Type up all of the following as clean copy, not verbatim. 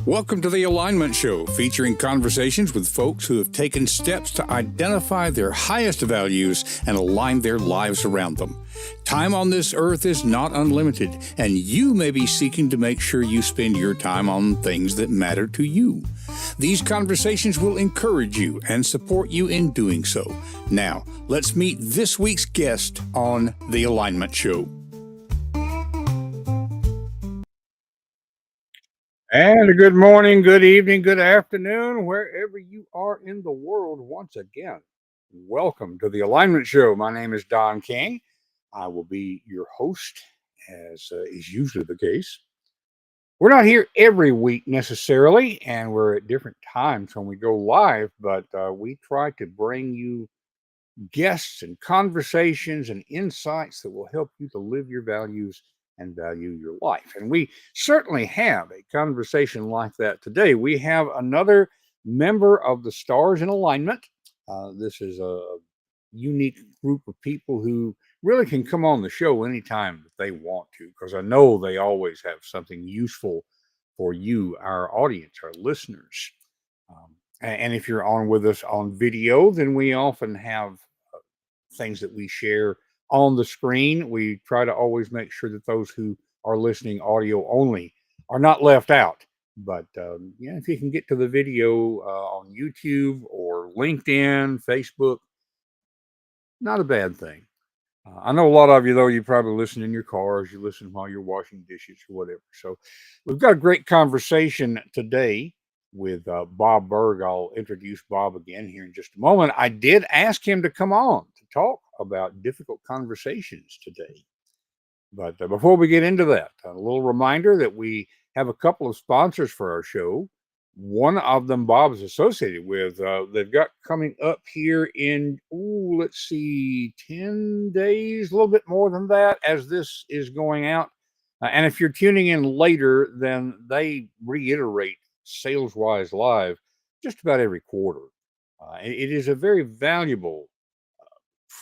Welcome to The Alignment Show, featuring conversations with folks who have taken steps to identify their highest values and align their lives around them. Time on this earth is not unlimited, and you may be seeking to make sure you spend your time on things that matter to you. These conversations will encourage you and support you in doing so. Now, let's meet this week's guest on The Alignment Show. And a good morning, good evening, good afternoon, wherever you are in the world. Once again, welcome to the Alignment Show. My name is Donn King. I will be your host, as is usually the case. We're not here every week necessarily, and we're at different times when we go live, but we try to bring you guests and conversations and insights that will help you to live your values and value your life. And we certainly have a conversation like that today. We have another member of the Stars in Alignment. This is a unique group of people who really can come on the show anytime that they want to, because I know they always have something useful for you, our audience, our listeners. And if you're on with us on video, then we often have things that we share on the screen. We try to always make sure that those who are listening audio only are not left out. But if you can get to the video on YouTube or LinkedIn, Facebook, not a bad thing. I know a lot of you, though, you probably listen in your cars, you listen while you're washing dishes or whatever. So we've got a great conversation today with Bob Burg. I'll introduce Bob again here in just a moment. I did ask him to come on to talk about difficult conversations today. But before we get into that, a little reminder that we have a couple of sponsors for our show. One of them Bob is associated with. They've got coming up here in, 10 days, a little bit more than that as this is going out. And if you're tuning in later, then they reiterate Sales-Wise Live just about every quarter. It is a very valuable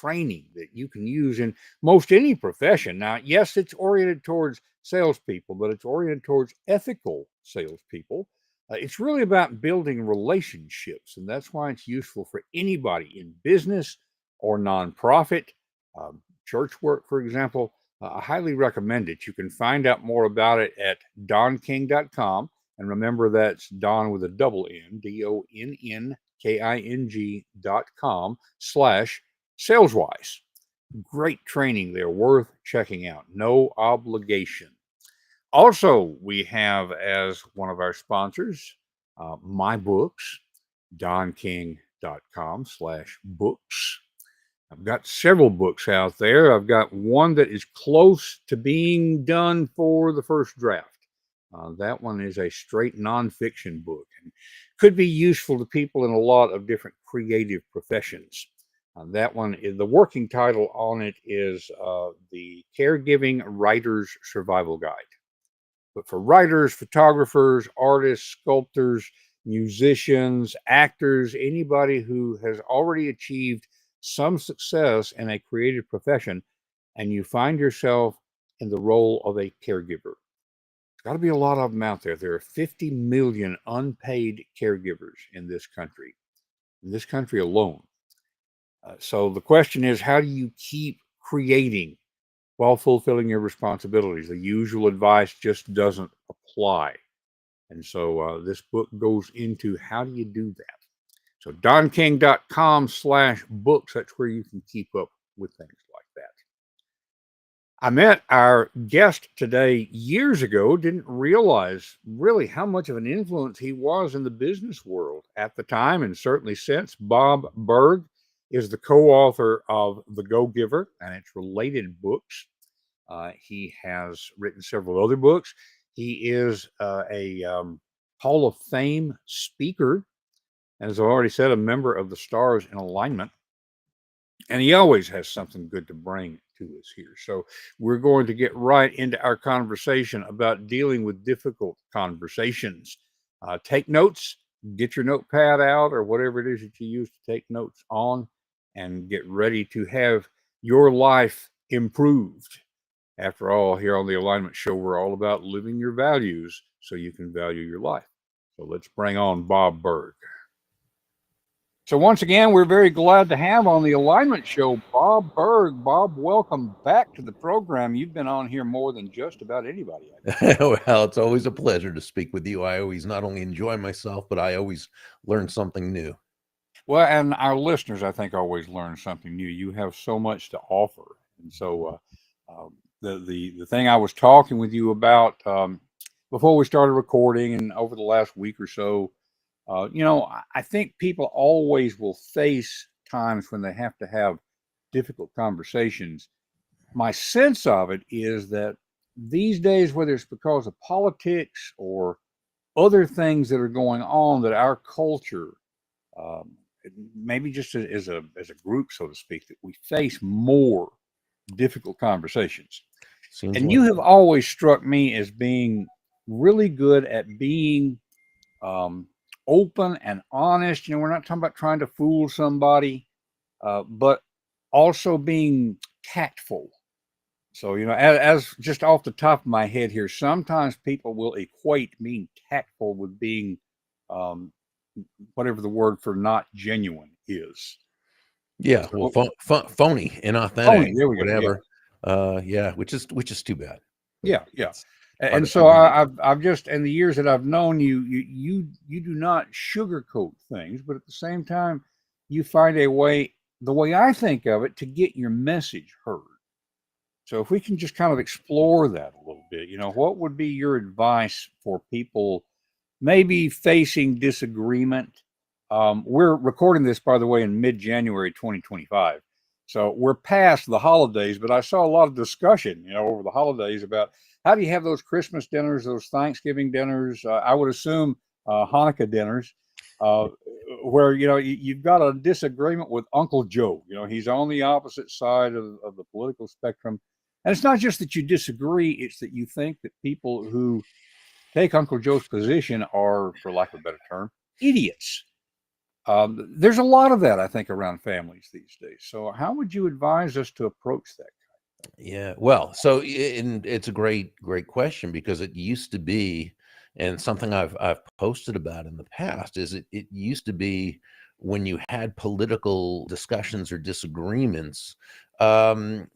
training that you can use in most any profession. Now, yes, it's oriented towards salespeople, but it's oriented towards ethical salespeople. It's really about building relationships, and that's why it's useful for anybody in business or nonprofit, church work, for example. I highly recommend it. You can find out more about it at DonnKing.com. And remember, that's Donn with a double N, DONNKING.com/Saleswise. Great training there, worth checking out. No obligation. Also, we have as one of our sponsors, my books, DonnKing.com/books. I've got several books out there. I've got one that is close to being done for the first draft. That one is a straight nonfiction book and could be useful to people in a lot of different creative professions. That one, the working title on it is The Caregiving Writer's Survival Guide. But for writers, photographers, artists, sculptors, musicians, actors, anybody who has already achieved some success in a creative profession, and you find yourself in the role of a caregiver. Got to be a lot of them out there. There are 50 million unpaid caregivers in this country alone. So the question is, how do you keep creating while fulfilling your responsibilities? The usual advice just doesn't apply. And so this book goes into how do you do that? So DonnKing.com/books, that's where you can keep up with things like that. I met our guest today years ago, didn't realize really how much of an influence he was in the business world at the time and certainly since. Bob Burg is the co-author of The Go-Giver and its related books. He has written several other books. He is a Hall of Fame speaker, and as I already said, a member of the Stars in Alignment. And he always has something good to bring to us here. So we're going to get right into our conversation about dealing with difficult conversations. Take notes. get your notepad out or whatever it is that you use to take notes on, and get ready to have your life improved. After all, here on the Alignment Show, we're all about living your values so you can value your life. So let's bring on Bob Burg. So once again, we're very glad to have on the Alignment Show Bob Burg. Bob, welcome back to the program. You've been on here more than just about anybody. Well, it's always a pleasure to speak with you. I always not only enjoy myself, but I always learn something new. Well, and our listeners, I think, always learn something new. You have so much to offer, and so the thing I was talking with you about before we started recording, and over the last week or so, I think people always will face times when they have to have difficult conversations. My sense of it is that these days, whether it's because of politics or other things that are going on, that our culture, um, maybe just as a group, so to speak, that we face more difficult conversations. Seems And like you have always struck me as being really good at being um, open and honest. We're not talking about trying to fool somebody, but also being tactful. So, as just off the top of my head here, sometimes people will equate being tactful with being um, whatever the word for not genuine is. yeah, well, So, phony, inauthentic, phony, there we go. Yeah. whatever. Yeah, which is too bad. Yeah, yeah. It's hard And to so find. I've just, in the years that I've known you, you do not sugarcoat things, but at the same time, you find a way, the way I think of it, to get your message heard. So if we can just kind of explore that a little bit, what would be your advice for people maybe facing disagreement? We're recording this, by the way, in mid-January 2025. So we're past the holidays, but I saw a lot of discussion, over the holidays about how do you have those Christmas dinners, those Thanksgiving dinners, I would assume Hanukkah dinners, uh, where, you've got a disagreement with Uncle Joe. He's on the opposite side of the political spectrum. And it's not just that you disagree, it's that you think that people who take Uncle Joe's position are, for lack of a better term, idiots. There's a lot of that, I think, around families these days. So, how would you advise us to approach that? Yeah, well, so and it's a great question, because it used to be, and something I've posted about in the past, is it used to be when you had political discussions or disagreements, um,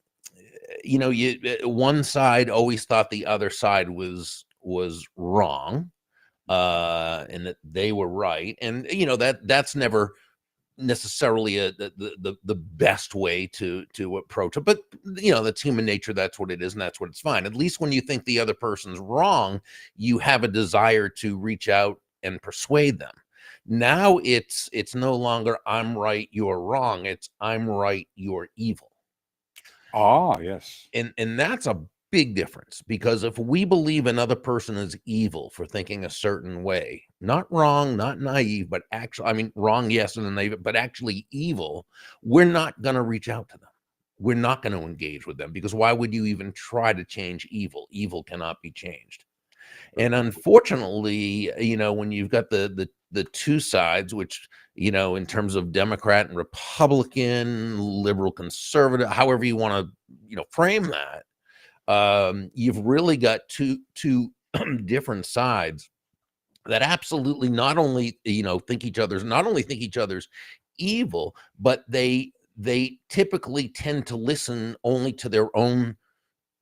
one side always thought the other side was wrong, and that they were right, and that's never necessarily the best way to approach it, but that's human nature. That's what it is, and that's what it's fine. At least when you think the other person's wrong, you have a desire to reach out and persuade them. Now it's no longer I'm right, you're wrong. It's I'm right, you're evil. Ah, yes. And that's a big difference, because if we believe another person is evil for thinking a certain way, not wrong, not naive, but actually, I mean, wrong, yes, and naive, but actually evil, we're not going to reach out to them. We're not going to engage with them, because why would you even try to change evil? Evil cannot be changed. And unfortunately, when you've got the two sides, which, in terms of Democrat and Republican, liberal, conservative, however you want to, frame that, you've really got two different sides that absolutely not only think each other's evil, but they typically tend to listen only to their own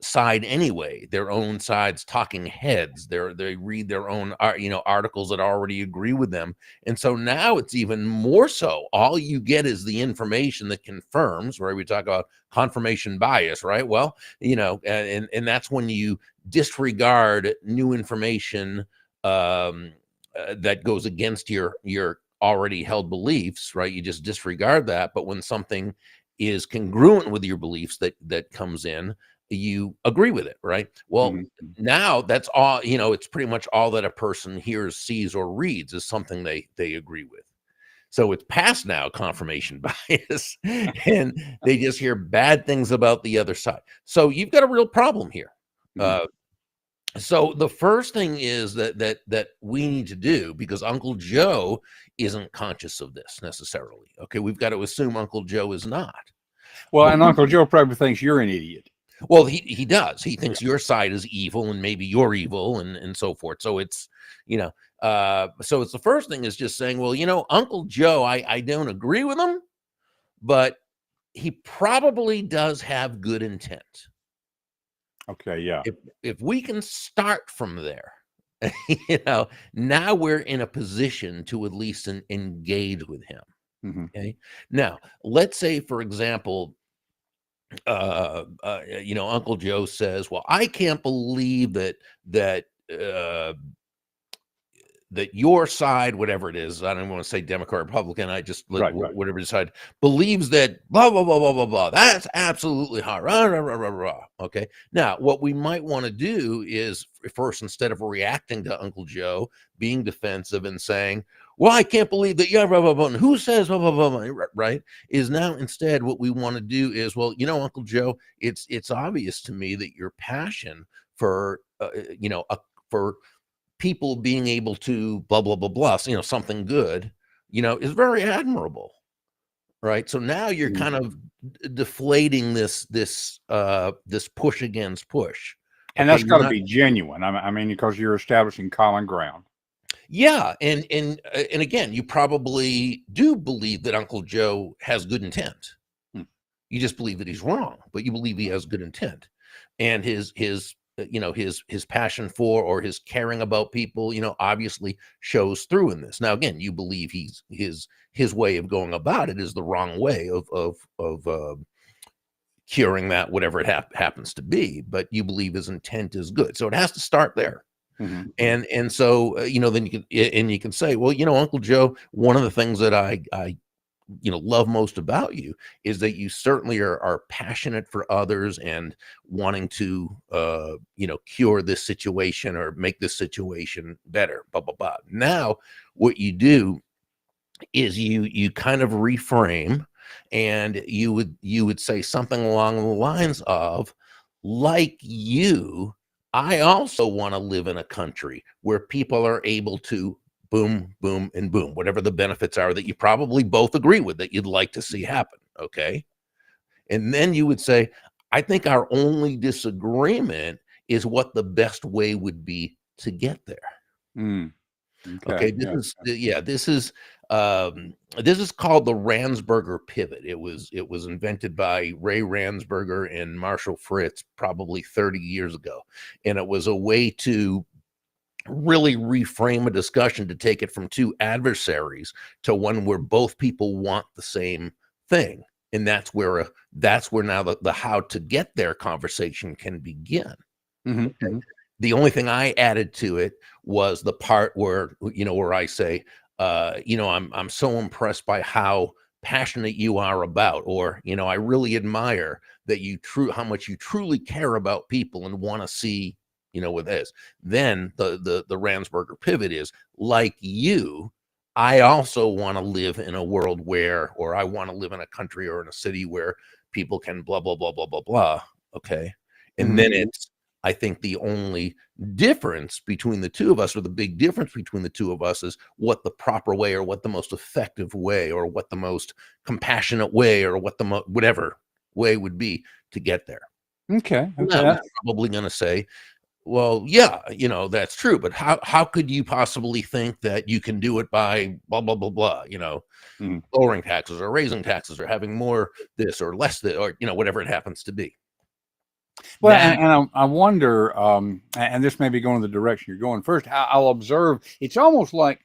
side anyway, their own side's talking heads. They read their own articles that already agree with them, and so now it's even more so. All you get is the information that confirms, right? We talk about confirmation bias, right? Well, and that's when you disregard new information that goes against your already held beliefs, right? You just disregard that. But when something is congruent with your beliefs that comes in, you agree with it, right? Well, now that's all, it's pretty much all that a person hears, sees, or reads is something they agree with. So it's past now confirmation bias, and they just hear bad things about the other side. So you've got a real problem here. So the first thing is that we need to do, because Uncle Joe isn't conscious of this necessarily. Okay, we've got to assume Uncle Joe is not. Well, But and Uncle Joe probably thinks you're an idiot. well, he does. He Yeah. thinks your side is evil, and maybe you're evil, and so forth. So it's so it's the first thing is just saying, well, Uncle Joe, I don't agree with him, but he probably does have good intent. Okay. Yeah. If we can start from there, now we're in a position to at least engage with him. Mm-hmm. Okay. Now, let's say, for example, Uncle Joe says, "Well, I can't believe that your side, whatever it is, I don't want to say Democrat, Republican, I just Right. whatever side believes that blah blah blah blah blah blah. That's absolutely hard. Rah, rah, rah, rah, rah. Okay. Now, what we might want to do is first, instead of reacting to Uncle Joe, being defensive and saying, "Well, I can't believe that." Yeah, blah blah blah. And who says blah blah blah, blah? Right? Is now instead what we want to do is, well, Uncle Joe, it's obvious to me that your passion for for people being able to blah blah blah blah, something good, is very admirable, right? So now you're Mhm. kind of deflating this push against push. And Okay, that's got you're to not. be genuine. I mean, because you're establishing common ground. Yeah, and again, you probably do believe that Uncle Joe has good intent. Hmm. You just believe that he's wrong, but you believe he has good intent, and his passion for, or his caring about people, obviously shows through in this. Now, again, you believe his way of going about it is the wrong way of curing that, whatever it happens to be, but you believe his intent is good. So it has to start there. Mm-hmm. And so then you can say, well, Uncle Joe, one of the things that I love most about you is that you certainly are passionate for others and wanting to cure this situation or make this situation better, blah blah blah. Now what you do is you kind of reframe, and you would say something along the lines of, like you, I also want to live in a country where people are able to boom, boom, and boom, whatever the benefits are that you probably both agree with that you'd like to see happen. Okay. And then you would say, I think our only disagreement is what the best way would be to get there. Mm. Okay, Okay. Yeah. this is called the Ransberger pivot. It was invented by Ray Ransberger and Marshall Fritz probably 30 years ago, and it was a way to really reframe a discussion to take it from two adversaries to one where both people want the same thing, and that's where now the how to get there conversation can begin. Mm-hmm. Okay. Mm-hmm. The only thing I added to it was the part where I say, I'm so impressed by how passionate you are about, or, I really admire that how much you truly care about people and want to see, with this. Then the Ransberger pivot is, like you, I also want to live in a world where, or I want to live in a country or in a city where people can blah, blah, blah, blah, blah, blah. Okay. And Mm-hmm. then I think the only difference between the two of us, or the big difference between the two of us, is what the proper way, or what the most effective way, or what the most compassionate way, or what whatever way would be to get there. Okay. Now, Okay. you're probably going to say, well, yeah, that's true, but how could you possibly think that you can do it by blah, blah, blah, blah, Mm-hmm. lowering taxes or raising taxes or having more this or less this, or, whatever it happens to be. Well, Now, and I wonder, and this may be going the direction you're going first. I'll observe it's almost like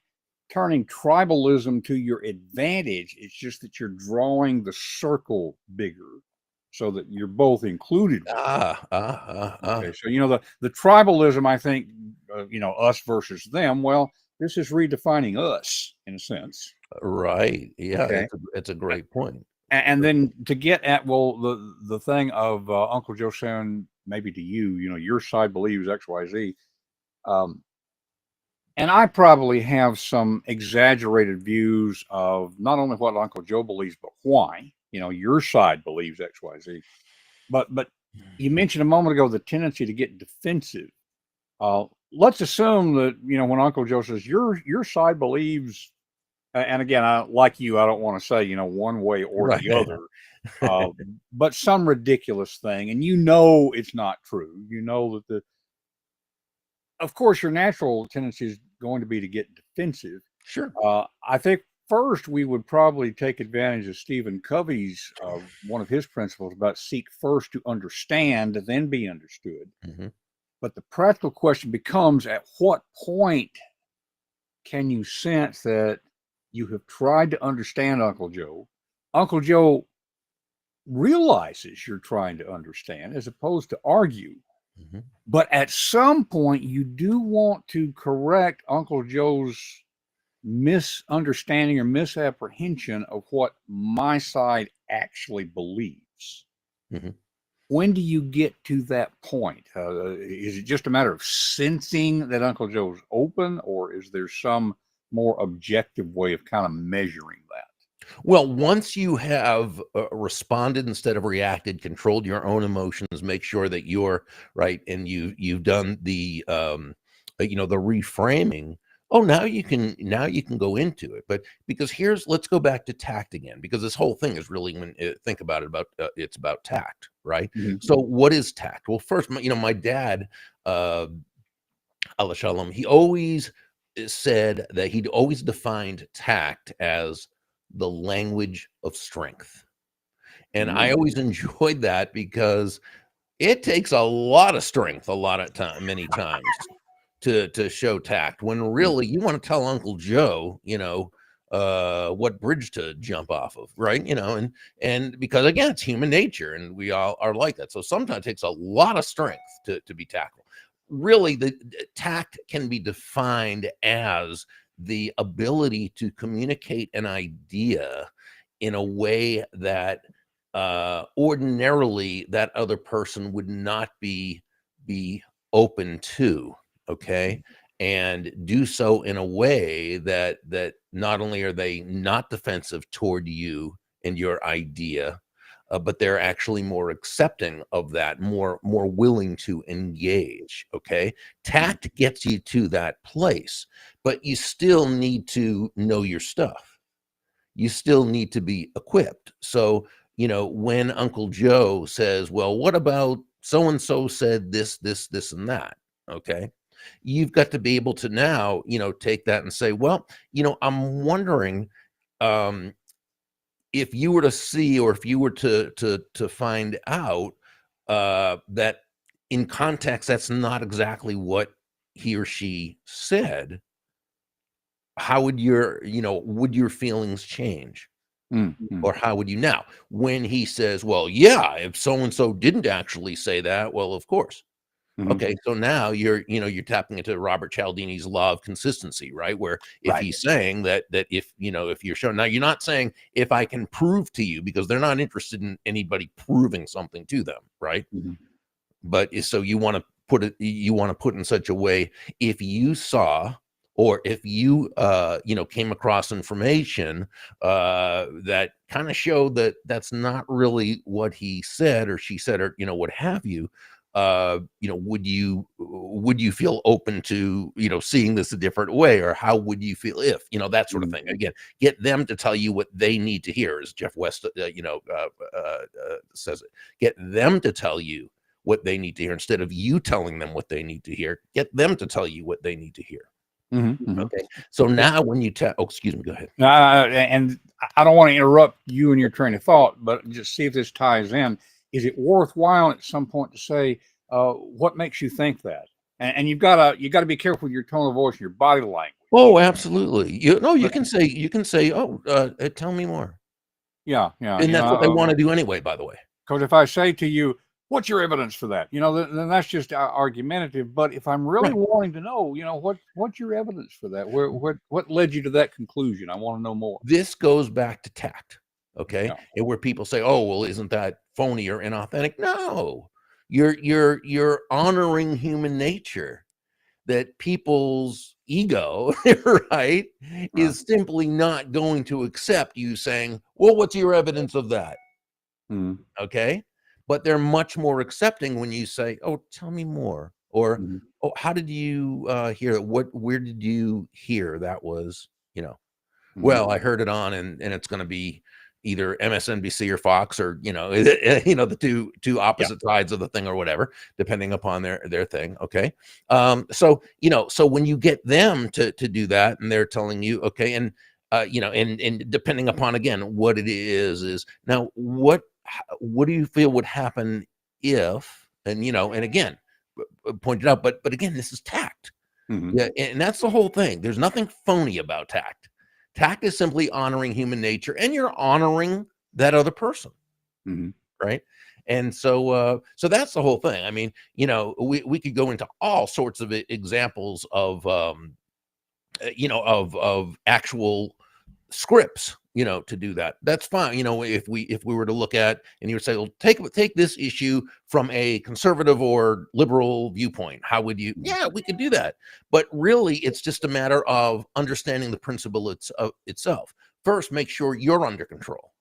turning tribalism to your advantage. It's just that you're drawing the circle bigger so that you're both included with it. Okay, so the tribalism, I think, us versus them. Well, this is redefining us in a sense. right. Yeah, Okay, it's a great point. and then to get at the thing of Uncle Joe saying maybe to you, your side believes X, Y, Z. And I probably have some exaggerated views of not only what Uncle Joe believes, but why. Your side believes X, Y, Z. But you mentioned a moment ago the tendency to get defensive. Let's assume that, when Uncle Joe says your side believes, and again, like you, I don't want to say, one way or Right. the other, but some ridiculous thing, and it's not true. That of course, your natural tendency is going to be to get defensive. Sure. I think first we would probably take advantage of Stephen Covey's one of his principles about seek first to understand, then be understood. Mm-hmm. But the practical question becomes, at what point can you sense that you have tried to understand Uncle Joe? Uncle Joe realizes you're trying to understand as opposed to argue. Mm-hmm. But at some point, you do want to correct Uncle Joe's misunderstanding or misapprehension of what my side actually believes. Mm-hmm. When do you get to that point? Is it just a matter of sensing that Uncle Joe's open, or is there some more objective way of kind of measuring that? Well, once you have responded instead of reacted, controlled your own emotions, make sure that you're right, and you've done the the reframing. Oh, now you can go into it. But because let's go back to tact again, because this whole thing is really, when think about it, it's about tact, right? Mm-hmm. So what is tact? Well, first, my dad, Allah Shalom, he always said that he'd always defined tact as the language of strength. And I always enjoyed that because it takes a lot of strength, a lot of time, many times to show tact, when really you want to tell Uncle Joe, what bridge to jump off of, right? And because again, it's human nature and we all are like that. So sometimes it takes a lot of strength to be tactful. Really, the tact can be defined as the ability to communicate an idea in a way that ordinarily that other person would not be open to, okay, and do so in a way that not only are they not defensive toward you and your idea, but they're actually more accepting of that, more willing to engage. Okay, tact gets you to that place, but you still need to know your stuff. You still need to be equipped. So when Uncle Joe says, well, what about so and so said this, and that, okay, you've got to be able to now take that and say, well, I'm wondering, if you were to see, or if you were to find out that in context that's not exactly what he or she said, how would would your feelings change? Mm-hmm. Or how would you now, when he says, well, yeah, if so and so didn't actually say that, well, of course. Mm-hmm. Okay, so now you're tapping into Robert Cialdini's law of consistency, right? Where if Right. he's saying that if you're showing, now you're not saying if I can prove to you, because they're not interested in anybody proving something to them, right? Mm-hmm. But so you want to put in such a way, if you saw, or if you came across information that kind of showed that that's not really what he said or she said, or what have you, would you feel open to seeing this a different way, or how would you feel if that sort of thing? Again, get them to tell you what they need to hear, as Jeff West says it. Get them to tell you what they need to hear, instead of you telling them what they need to hear. Get them to tell you what they need to hear. Mm-hmm. Okay, so now when you tell, excuse me, go ahead. And I don't want to interrupt you and your train of thought, but just see if this ties in. Is it worthwhile at some point to say, what makes you think that? And you've got to be careful with your tone of voice and your body language. Oh, absolutely. You can say, oh, tell me more. Yeah. And that's what they want to do anyway, by the way. Because if I say to you, what's your evidence for that? Then that's just argumentative. But if I'm really wanting to know, what's your evidence for that? What led you to that conclusion? I want to know more. This goes back to tact, okay? Yeah. And where people say, "Oh, well, isn't that phony or inauthentic?" No, you're honoring human nature. That people's ego, right, is simply not going to accept you saying, "Well, what's your evidence of that?" Mm. Okay, but they're much more accepting when you say, "Oh, tell me more," Or, Mhm. oh, how did you hear that? Where did you hear that was, Mhm. well, I heard it on, and it's going to be either MSNBC or Fox, or the two Yeah. opposite sides of the thing or whatever, depending upon their thing. Okay, so when you get them to do that, and they're telling you, okay, and and depending upon, again, what it is now, what do you feel would happen if, and again, pointed out, but again, this is tact. Mhm. Yeah, and that's the whole thing. There's nothing phony about tact. Tact is simply honoring human nature, and you're honoring that other person, Mhm. right? And so that's the whole thing. I mean, we could go into all sorts of examples of of actual scripts, to do that. That's fine. If we were to look at, and you would say, well, take this issue from a conservative or liberal viewpoint, how would you? Mhm. Yeah, we could do that. But really, it's just a matter of understanding the principle itself. First, make sure you're under control.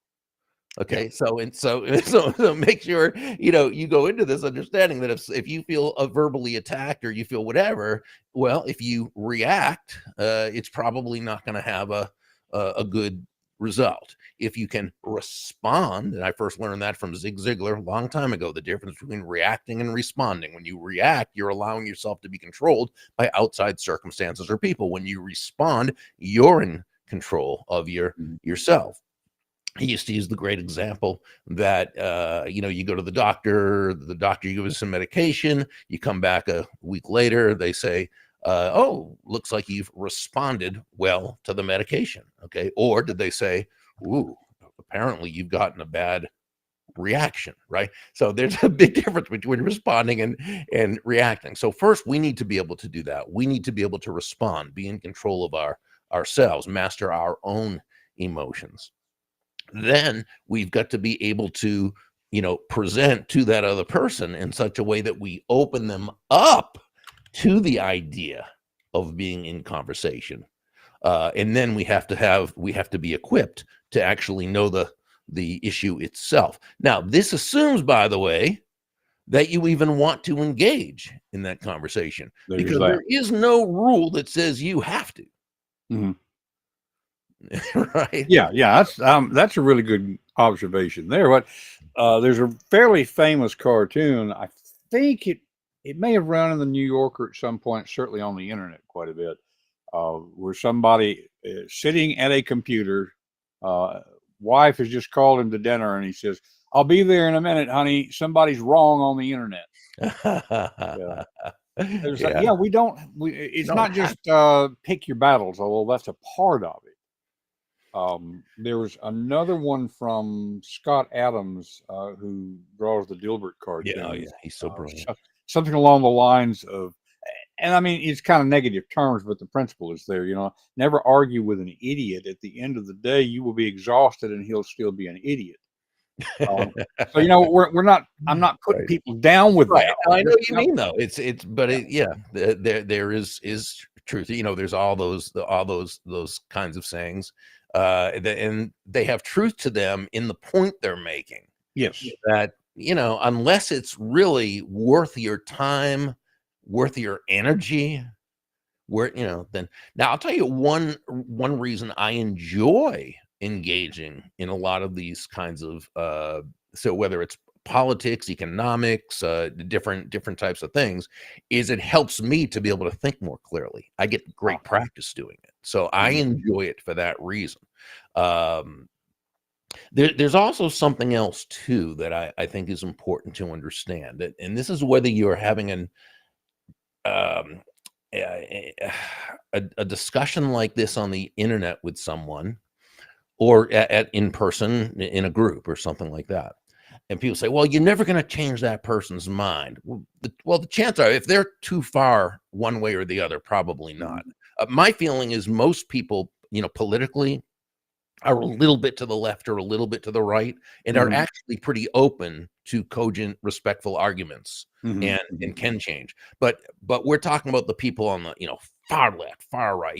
Yeah. Okay, so make sure you go into this understanding that if you feel verbally attacked, or you feel whatever, well, if you react, it's probably not going to have a good result. If you can respond, and I first learned that from Zig Ziglar a long time ago, the difference between reacting and responding. When you react, you're allowing yourself to be controlled by outside circumstances or people. When you respond, you're in control of Mhm. yourself. He used to use the great example that you go to the doctor gives you some medication, you come back a week later, they say, oh, looks like you've responded well to the medication. Okay, or did they say, ooh, apparently you've gotten a bad reaction, right? So there's a big difference between responding and reacting. So first, we need to be able to do that. We need to be able to respond, be in control of ourselves, master our own emotions. Then we've got to be able to present to that other person in such a way that we open them up to the idea of being in conversation. And then we have to be equipped to actually know the issue itself. Now, this assumes, by the way, that you even want to engage in that conversation, There's because that. there is no rule that says you have to. Mhm. Right. Yeah, yeah, that's a really good observation there. What there's a fairly famous cartoon. I think it may have run in the New Yorker at some point, certainly on the internet quite a bit, where somebody sitting at a computer, uh, wife has just called him to dinner, and he says, "I'll be there in a minute, honey. Somebody's wrong on the internet." Yeah, there's Yeah, yeah. It's don't not have. just pick your battles, although that's a part of it. There was another one from Scott Adams, who draws the Dilbert Yeah, oh yeah, cartoons, he's so brilliant. something along the lines of, and I mean, it's kind of negative terms, but the principle is there. Never argue with an idiot. At the end of the day, you will be exhausted, and he'll still be an idiot. Um, so we're not. I'm not putting Right, people down with right. that. I know Just, what you mean, though. But yeah, yeah, there is truth. There's all those kinds of sayings, and they have truth to them in the point they're making. yes, That unless it's really worth your time, worth your energy, then now I'll tell you one reason I enjoy engaging in a lot of these kinds of so whether it's politics, economics, different types of things, is it helps me to be able to think more clearly. I get great practice doing it, so I mhm, enjoy it for that reason. um there's also something else too that I think is important to understand, and this is whether you're having um, a discussion like this on the internet with someone, or in person in a group or something like that. And people say, well, you're never going to change that person's mind. Well, the chances are, if they're too far one way or the other, probably mhm, not. My feeling is most people, politically, are a little bit to the left or a little bit to the right, and are Mhm. actually pretty open to cogent, respectful arguments, Mhm. and can change. But we're talking about the people on the, far left, far right.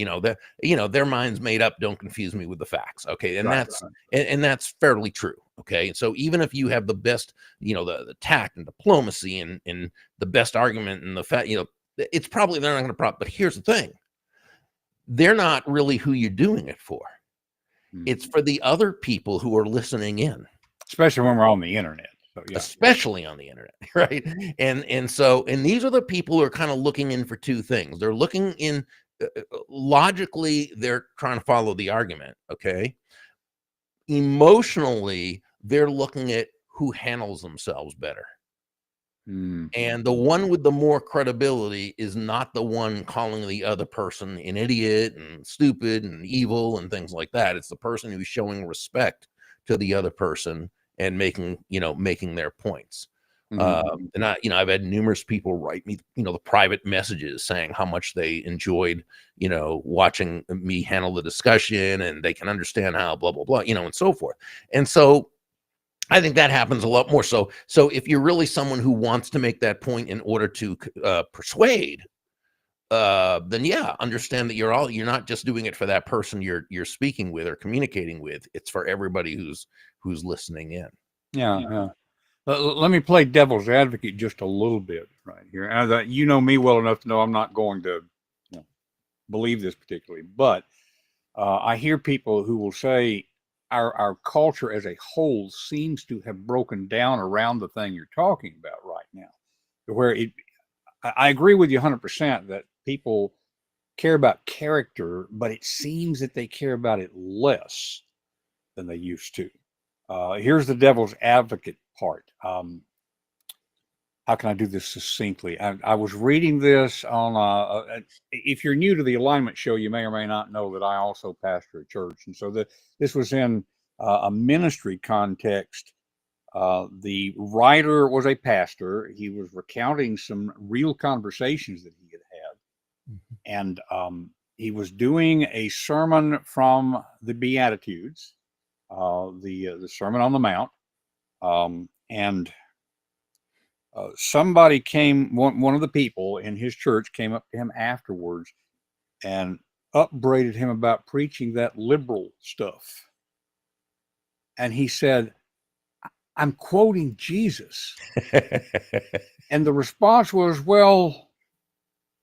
Their minds made up. Don't confuse me with the facts. Okay, and Right. that's fairly true. Okay, so even if you have the best, the tact and diplomacy and the best argument and the fact, it's probably they're not going to prop. But here's the thing: they're not really who you're doing it for. It's Mhm. for the other people who are listening in, Especially when we're on the internet. So yeah. especially on the internet, right? And these are the people who are kind of looking in for two things. They're looking in logically, they're trying to follow the argument, okay? Emotionally, they're looking at who handles themselves better. And the Mhm. one with the more credibility is not the one calling the other person an idiot and stupid and evil and things like that. It's the person who's showing respect to the other person and making their points. Mhm. And I've had numerous people write me, the private messages saying how much they enjoyed, watching me handle the discussion, and they can understand how blah, blah, blah, and so forth. And so I think that happens a lot more. So if you're really someone who wants to make that point in order to persuade, then yeah, understand that you're not just doing it for that person you're speaking with or communicating with. It's for everybody who's listening in. Yeah. Yeah. Let me play devil's advocate just a little bit right here. And you know me well enough to know I'm not going to, you know, believe this particularly, but I hear people who will say our culture as a whole seems to have broken down around the thing you're talking about right now, where I agree with you 100% that people care about character, but it seems that they care about it less than they used to. Here's the devil's advocate part. How can I do this succinctly? I was reading this on, if you're new to the alignment show, you may or may not know that I also pastor a church. And so this was in a ministry context. The writer was a pastor. He was recounting some real conversations that he had had. And he was doing a sermon from the Beatitudes, the Sermon on the Mount. And somebody came, one of the people in his church came up to him afterwards and upbraided him about preaching that liberal stuff. And he said, I'm quoting Jesus. And the response was, well,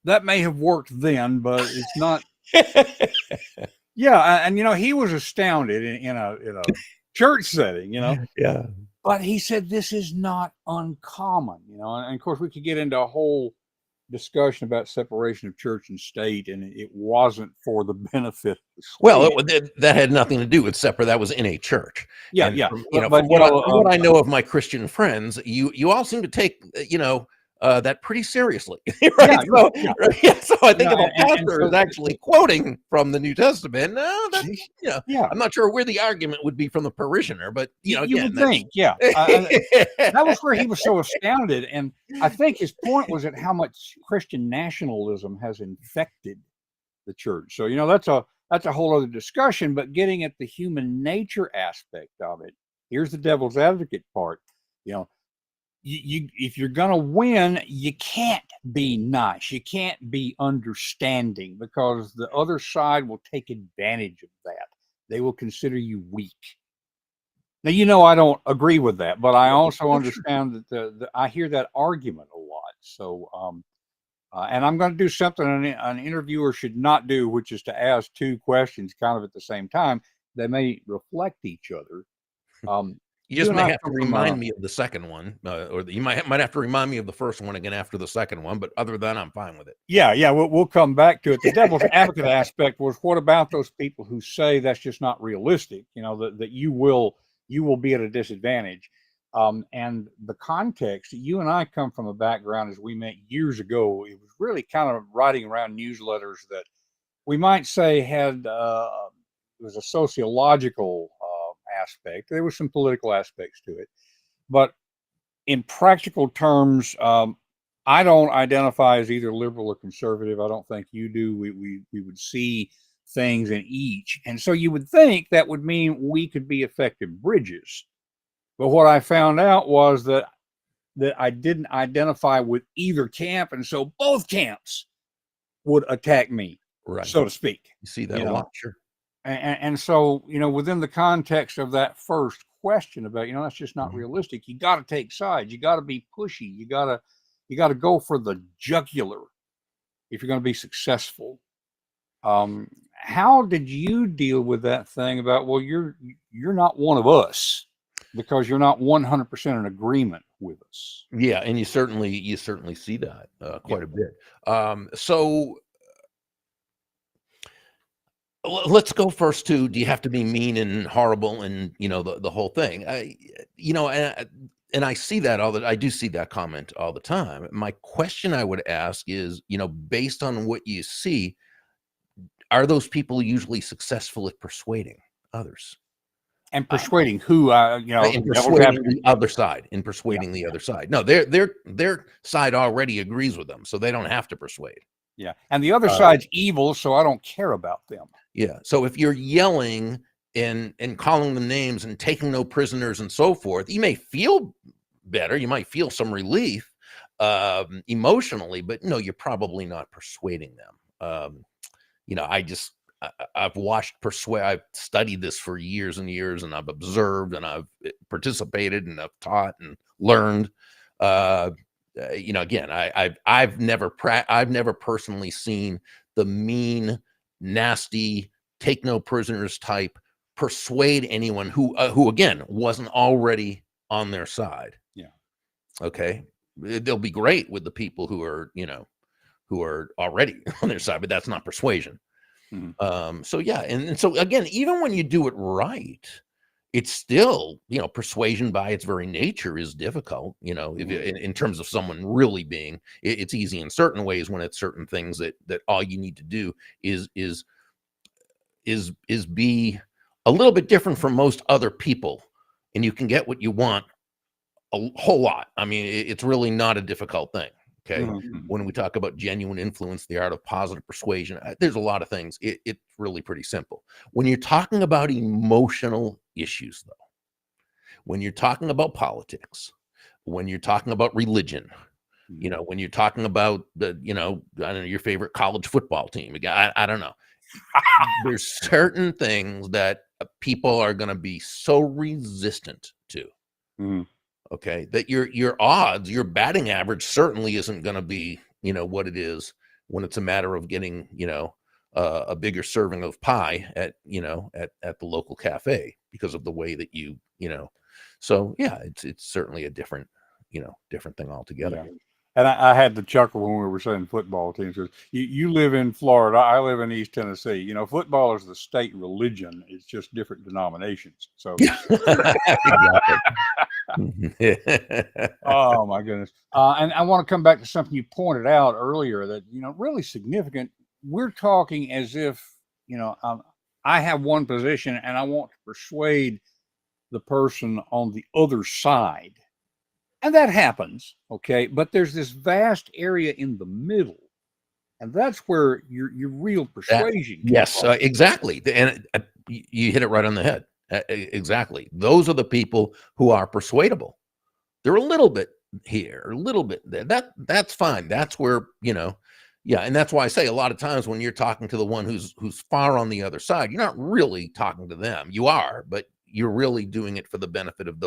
that may have worked then, but it's not. Yeah. And, he was astounded in a church setting, Yeah. but he said, this is not uncommon, and of course we could get into a whole discussion about separation of church and state, and it wasn't for the benefit of the Well, state. that had nothing to do with separate. That was in a church. Yeah, And yeah, from, but from what I know of my Christian friends, you all seem to take, that pretty seriously, right? So I think if a and pastor so is actually quoting from the New Testament, no, that's, yeah, I'm not sure where the argument would be from the parishioner, but you again, would that's think, yeah. That was where he was so astounded, and I think his point was at how much Christian nationalism has infected the church. So that's a whole other discussion. But getting at the human nature aspect of it, here's the devil's advocate part. You know, you if you're gonna win, you can't be nice. You can't be understanding because the other side will take advantage of that. They will consider you weak. Now, I don't agree with that, but I also understand that I hear that argument a lot. So, and I'm going to do something an interviewer should not do, which is to ask two questions kind of at the same time. They may reflect each other. You You just and may I have to come from remind me of the second one, you might have to remind me of the first one again after the second one. But other than that, I'm fine with it. yeah, we'll come back to it. The devil's advocate aspect was, what about those people who say that's just not realistic? That you will be at a disadvantage. And the context, you and I come from a background, as we met years ago. It was really kind of writing around newsletters that we might say had it was a sociological aspect. There was some political aspects to it, but in practical terms, I don't identify as either liberal or conservative. I don't think you do. We would see things in each. And so you would think that would mean we could be effective bridges. But what I found out was that I didn't identify with either camp, and so both camps would attack me, Right. so to speak. You see that You a know, lot, sure. and so, within the context of that first question about, that's just not Mhm. realistic. You got to take sides. You got to be pushy. You got to go for the jugular if you're going to be successful. How did you deal with that thing about, well, you're not one of us because you're not 100% in agreement with us? Yeah, and you certainly see that quite Yeah. a bit. So let's go first to, do you have to be mean and horrible and the whole thing? And I see that I do see that comment all the time. My question I would ask is, based on what you see, are those people usually successful at persuading others? And persuading who, In persuading the other side, the other side. No, their side already agrees with them, so they don't have to persuade. Yeah. And the other side's evil, so I don't care about them. Yeah. So if you're yelling and calling them names and taking no prisoners and so forth, you may feel better. You might feel some relief emotionally, but no, you're probably not persuading them. I've watched I've studied this for years and years, and I've observed and I've participated and I've taught and learned. Again, I've never personally seen the mean, nasty, take no prisoners type persuade anyone who again wasn't already on their side. Yeah. Okay. They'll be great with the people who are already on their side, but that's not persuasion. Mm-hmm. So yeah, and so again, even when you do it right, it's still, persuasion by its very nature is difficult. If in terms of someone really being, it's easy in certain ways when it's certain things that all you need to do is be a little bit different from most other people, and you can get what you want a whole lot. I mean, it's really not a difficult thing. Okay. Mm-hmm. When we talk about genuine influence, the art of positive persuasion, there's a lot of things. It's really pretty simple. When you're talking about emotional issues, though, when you're talking about politics, when you're talking about religion, when you're talking about I don't know, your favorite college football team, I don't know. There's certain things that people are going to be so resistant to. Mm-hmm. Okay, that your odds, your batting average certainly isn't going to be, what it is when it's a matter of getting, a bigger serving of pie at the local cafe because of the way that so yeah, it's certainly a different thing altogether. Yeah. And I had to chuckle when we were saying football teams, because you live in Florida, I live in East Tennessee. Football is the state religion. It's just different denominations. So, oh my goodness. And I want to come back to something you pointed out earlier that, really significant. We're talking as if, I have one position and I want to persuade the person on the other side. And that happens, okay? But there's this vast area in the middle, and that's where your real persuasion. Yes, exactly. And you hit it right on the head. Exactly. Those are the people who are persuadable. They're a little bit here, a little bit there. That's fine. That's where, yeah. And that's why I say a lot of times when you're talking to the one who's far on the other side, you're not really talking to them. You are, but you're really doing it for the benefit of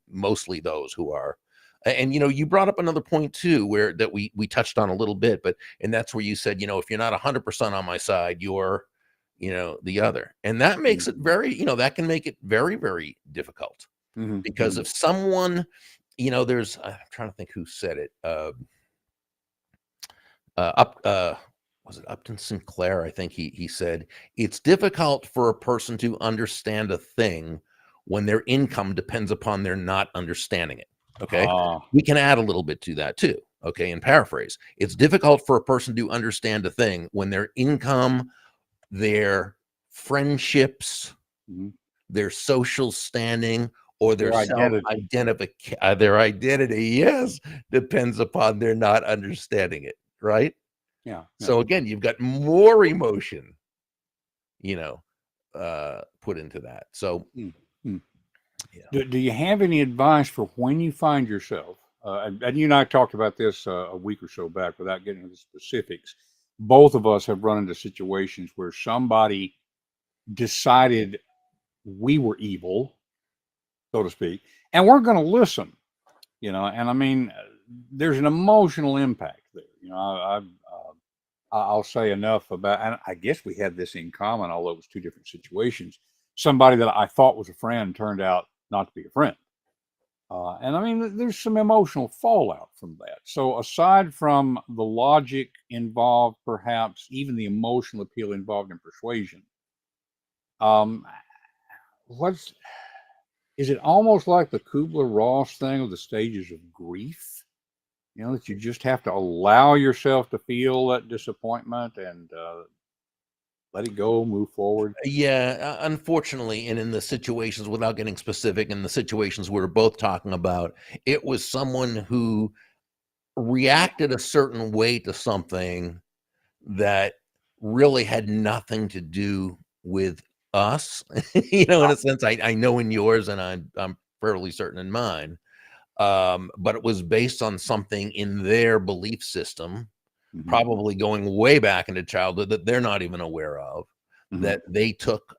mostly those who are. And you brought up another point too, where that we touched on a little bit, and that's where you said, if you're not 100% on my side, you're, the other, and that makes it very, that can make it very, very difficult. Mm-hmm. Because if someone, there's, I'm trying to think who said it. Was it Upton Sinclair? I think he said it's difficult for a person to understand a thing when their income depends upon their not understanding it. Okay. We can add a little bit to that too. Okay. And paraphrase. It's difficult for a person to understand a thing when their income, their friendships, their social standing, or their identity, yes, depends upon their not understanding it. Right. Yeah. So again, you've got more emotion you know, put into that. So, Mm, mm. yeah. Do you have any advice for when you find yourself? And you and I talked about this a week or so back without getting into the specifics. Both of us have run into situations where somebody decided we were evil, so to speak, and we're going to listen, and I mean, there's an emotional impact there. I'll say enough about, and I guess we had this in common, although it was two different situations. Somebody that I thought was a friend turned out not to be a friend. And I mean, there's some emotional fallout from that. So, aside from the logic involved, perhaps even the emotional appeal involved in persuasion, um, what's is it almost like the Kubler-Ross thing of the stages of grief? That you just have to allow yourself to feel that disappointment and let it go, move forward. Yeah, unfortunately, and in the situations, without getting specific, in the situations we were both talking about, it was someone who reacted a certain way to something that really had nothing to do with us. In a sense, I know in yours, and I'm fairly certain in mine. But it was based on something in their belief system, Mhm, probably going way back into childhood that they're not even aware of, mhm, that they took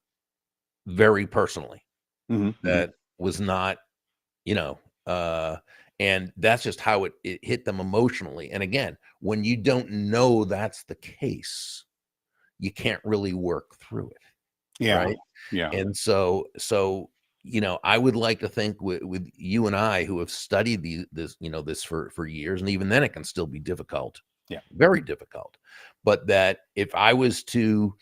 very personally. mhm, mhm. That was not, you know, uh, and that's just how it hit them emotionally. And again, when you don't know that's the case, you can't really work through it, Yeah, right? yeah, And so I would like to think with you and I who have studied this for years, and even then it can still be difficult, yeah. very difficult. But that if I was to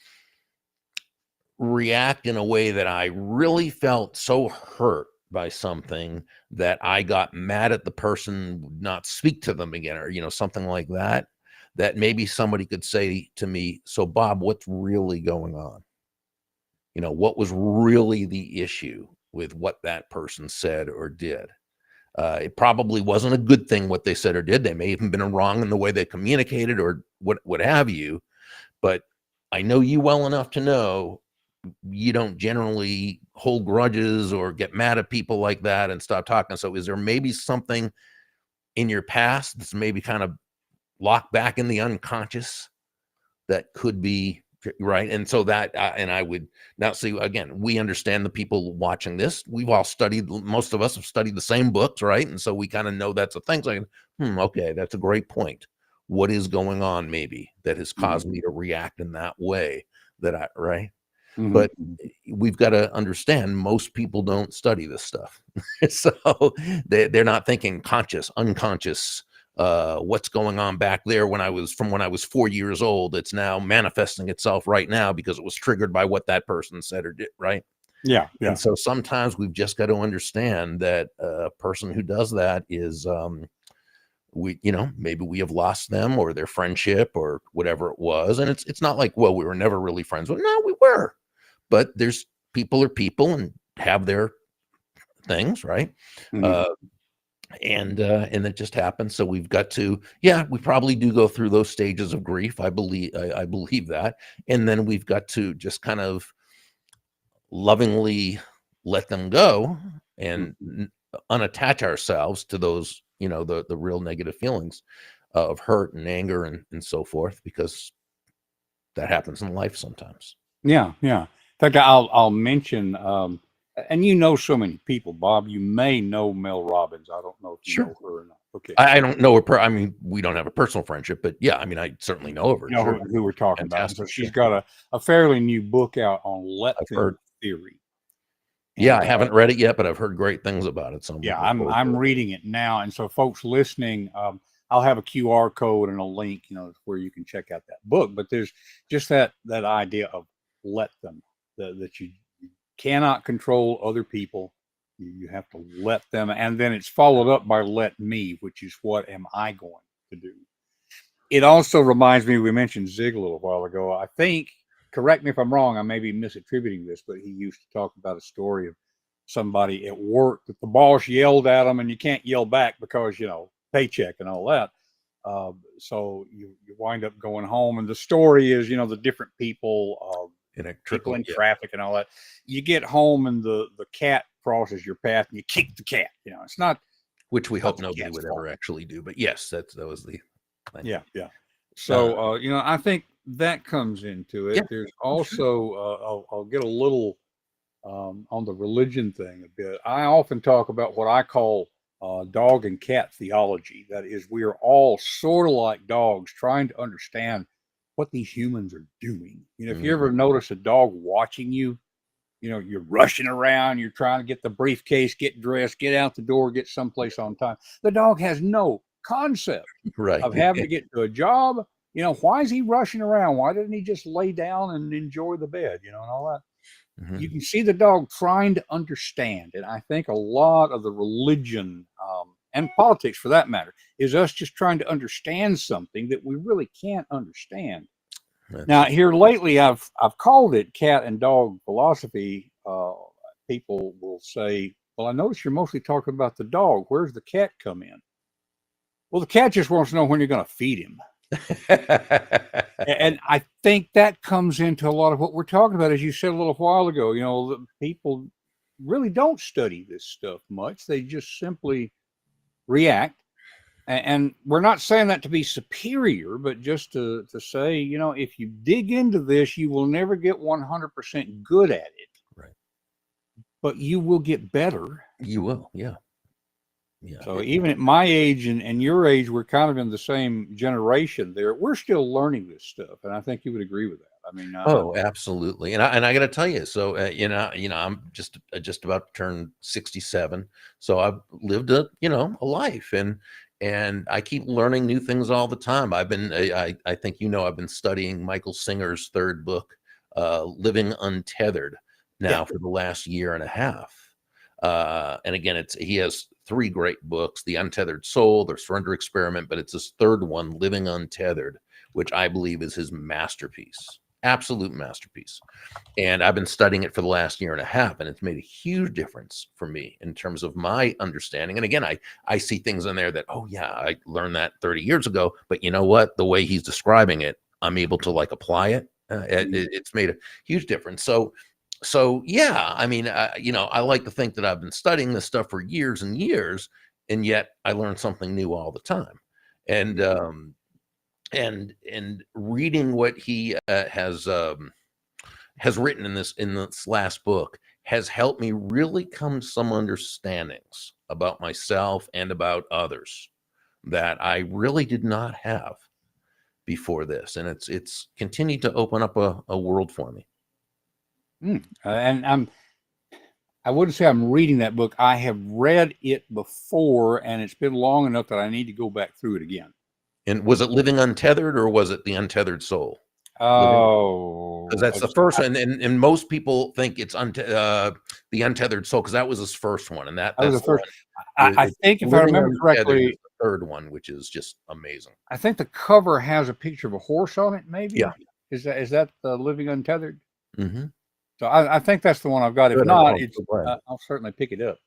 react in a way that I really felt so hurt by something that I got mad at the person, would not speak to them again, or something like that, that maybe somebody could say to me, "So Bob, what's really going on? What was really the issue with what that person said or did?" It probably wasn't a good thing what they said or did. They may even been wrong in the way they communicated or what have you. But I know you well enough to know you don't generally hold grudges or get mad at people like that and stop talking. So is there maybe something in your past that's maybe kind of locked back in the unconscious that could be right? And so that, and I would now see again, we understand the people watching this. We've all studied, most of us have studied the same books, right? And so we kind of know that's a thing. So okay, that's a great point. What is going on maybe that has Mhm, caused me to react in that way right? mhm, But mhm. we've got to understand most people don't study this stuff. So they're not thinking conscious, unconscious, what's going on back there when I was 4 years old. It's now manifesting itself right now because it was triggered by what that person said or did, right? Yeah, And yeah. so sometimes we've just got to understand that a person who does that is maybe we have lost them or their friendship or whatever it was. And it's not like, well, we were never really friends. Well, no, we were. But there's people are people and have their things, right? Mhm. Uh, and it just happens. So we've got to, yeah, we probably do go through those stages of grief. I believe that. And then we've got to just kind of lovingly let them go and Mhm. unattach ourselves to those, the real negative feelings of hurt and anger and so forth, because that happens in life sometimes. Yeah, yeah. In fact, I'll mention, and you know so many people, Bob. You may know Mel Robbins. I don't know if you know Sure. her or not. Okay, I don't know her. I mean, we don't have a personal friendship, but yeah, I mean, I certainly know of her. you know Sure, who we're talking about. And so fantastic. she's Yeah, got a fairly new book out on let I've them heard. theory. Yeah, And I haven't read it yet, but I've heard great things about it, so I'm yeah, looking I'm forward to I'm it. reading it now. And so folks listening, I'll have a QR code and a link, where you can check out that book. But there's just that idea of let them, that you cannot control other people. You have to let them, and then it's followed up by let me, which is what am I going to do? It also reminds me, we mentioned Zig a little while ago. I think, correct me if I'm wrong, I may be misattributing this, but he used to talk about a story of somebody at work that the boss yelled at him, and you can't yell back because, paycheck and all that. So you wind up going home, and the story is, the different people In a people trickle, in yeah. traffic and all that. You get home and the cat crosses your path and you kick the cat. You know, it's not Which we it's not hope the nobody cat's would fault. ever actually do. But yes, that was the thing. Yeah, yeah. So you know, I think that comes into it. Yeah, There's for sure. also I'll get a little on the religion thing a bit. I often talk about what I call dog and cat theology. That is, we are all sort of like dogs trying to understand what these humans are doing. You know, if you ever Mhm. notice a dog watching you, you know, you're rushing around, you're trying to get the briefcase, get dressed, get out the door, get someplace on time. The dog has no concept Right. of having to get to a job. You know, why is he rushing around? Why didn't he just lay down and enjoy the bed, you know, and all that? You Mhm. can see the dog trying to understand. And I think a lot of the religion and politics, for that matter, is us just trying to understand something that we really can't understand. Now, That's here lately, I've called it cat and dog philosophy. People will say, "Well, I notice you're mostly talking about the dog. Where's the cat come in?" Well, the cat just wants to know when you're going to feed him. And I think that comes into a lot of what we're talking about, as you said a little while ago. You know, people really don't study this stuff much. They just simply react. And we're not saying that to be superior, but just to say, you know, if you dig into this, you will never get 100% good at it, right. but you will get better. You will. Yeah. Yeah. So even at my age and your age, we're kind of in the same generation there. We're still learning this stuff. And I think you would agree with that. I mean, Oh, absolutely. And I got to tell you, so I'm just about to turn 67. So I've lived a life, and I keep learning new things all the time. I think I've been studying Michael Singer's third book, Living Untethered, yeah. now for the last year and a half. And again, he has three great books: The Untethered Soul, The Surrender Experiment, but it's his third one, Living Untethered, which I believe is his masterpiece. Absolute masterpiece. And I've been studying it for the last year and a half, and it's made a huge difference for me in terms of my understanding. And again, I see things in there that, oh yeah, I learned that 30 years ago, but you know what? The way he's describing it, I'm able to like apply it. It's made a huge difference. So yeah, I mean, I like to think that I've been studying this stuff for years and years, and yet I learn something new all the time. And and reading what he has written in this last book has helped me really come to some understandings about myself and about others that I really did not have before this, and it's continued to open up a world for me. And I wouldn't say I'm reading that book. I have read it before, and it's been long enough that I need to go back through it again. And was it Living Untethered, or was it The Untethered Soul? Because Oh, that's the first one, and most people think it's The Untethered Soul, because that was his first one, and that was that's the the first. one. I It's think if I Living remember Untethered is correctly, the third one, which is just amazing. I think the cover has a picture of a horse on it. Yeah. Maybe is that the Living Untethered? Mm-hmm. So I think that's the one I've got. If Good. not, I'm it's so glad. I'll certainly pick it up.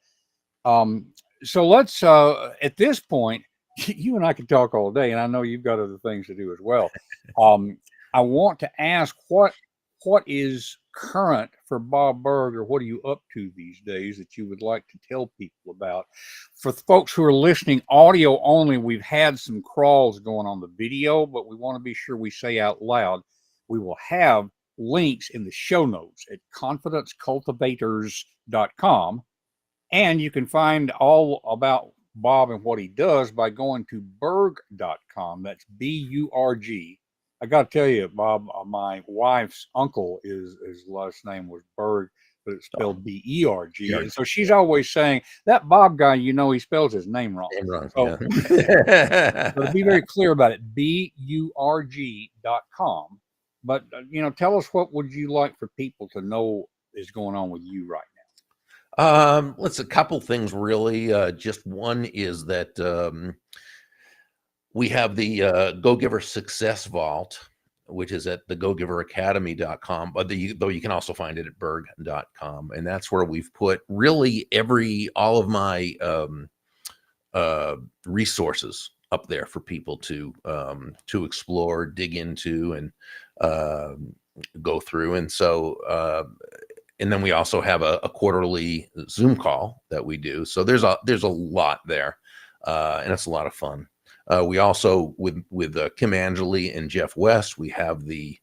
So let's at this point, you and I could talk all day, and I know you've got other things to do as well. I want to ask what is current for Bob Burg, or what are you up to these days that you would like to tell people about? For folks who are listening audio only, we've had some crawls going on the video, but we want to be sure we say out loud. We will have links in the show notes at confidencecultivators.com. And you can find all about Bob and what he does by going to burg.com. That's Burg. I got to tell you, Bob, my wife's uncle, his last name was Burg, but it's spelled Berg. And so she's always saying, that Bob guy, he spells his name wrong. Name wrong, So, yeah. so to be very clear about it, Burg.com. But, tell us, what would you like for people to know is going on with you right now? Let's a couple things really. Just one is that we have the Go Giver Success Vault, which is at the gogiveracademy.com, but though you can also find it at burg.com, and that's where we've put really all of my resources up there for people to explore, dig into, and go through. And so, and then we also have a quarterly Zoom call that we do. So there's a lot there, and it's a lot of fun. We also, with Kim Angeli and Jeff West, we have the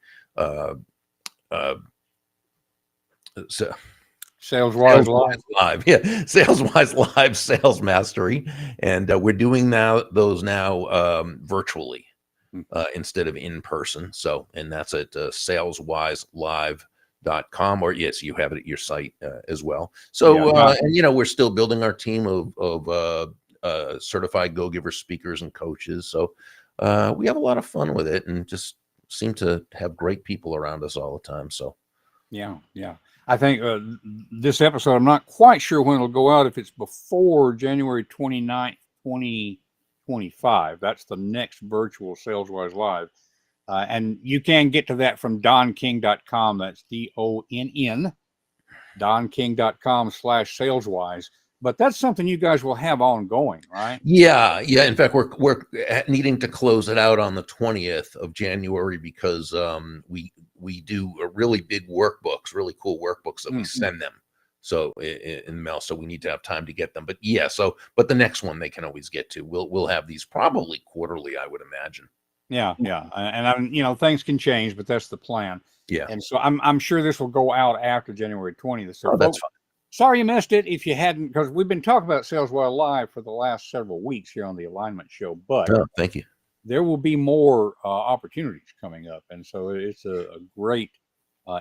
Sales-wise live, yeah, Sales-wise Live Sales Mastery, and we're doing those now virtually instead of in person. So, and that's at saleswiselive.com, or yes, you have it at your site as well. So, and we're still building our team of certified go-giver speakers and coaches. So we have a lot of fun with it, and just seem to have great people around us all the time. So yeah. I think this episode, I'm not quite sure when it'll go out, if it's before January 29th, 2025. That's the next virtual Saleswise Live. And you can get to that from DonnKing.com. That's DONN, DonnKing.com/saleswise. But that's something you guys will have ongoing, right? Yeah. In fact, we're needing to close it out on the 20th of January because we do a really big workbooks, really cool workbooks that we send them. So in the mail, so we need to have time to get them. But yeah, but the next one they can always get to. We'll have these probably quarterly, I would imagine. Yeah. And things can change, but that's the plan. Yeah. And so I'm sure this will go out after January 20th. So that's fine. Sorry you missed it if you hadn't, because we've been talking about Saleswise Live for the last several weeks here on the Alignment Show. But thank you. There will be more opportunities coming up, and so it's a great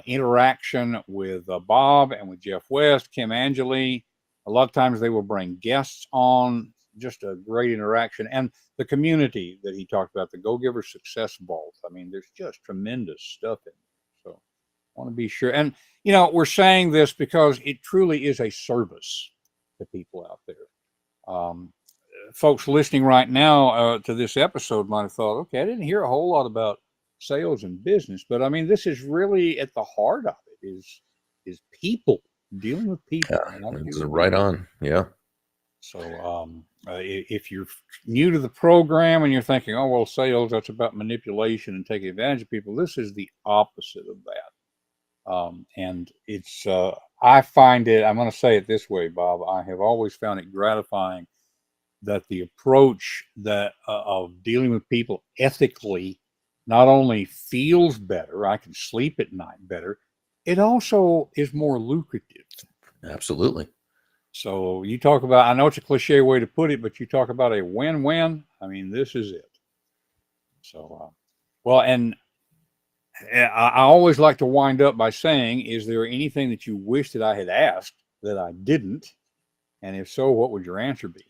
interaction with Bob and with Jeff West, Kim Angeli. A lot of times they will bring guests on. Just a great interaction, and the community that he talked about, the Go Giver Success Vault. I mean, there's just tremendous stuff in there. So I want to be sure. And we're saying this because it truly is a service to people out there. Folks listening right now to this episode might have thought, okay, I didn't hear a whole lot about sales and business, but I mean, this is really at the heart of it is people, dealing with people. Yeah, right on. Yeah. So if you're new to the program and you're thinking, oh, well, sales, that's about manipulation and taking advantage of people, this is the opposite of that. And it's, I find it, I'm going to say it this way, Bob, I have always found it gratifying that the approach of dealing with people ethically not only feels better, I can sleep at night better, it also is more lucrative. Absolutely. So you talk about, I know it's a cliche way to put it, but you talk about a win-win. I mean, this is it. So, well, and I always like to wind up by saying, is there anything that you wish that I had asked that I didn't? And if so, what would your answer be?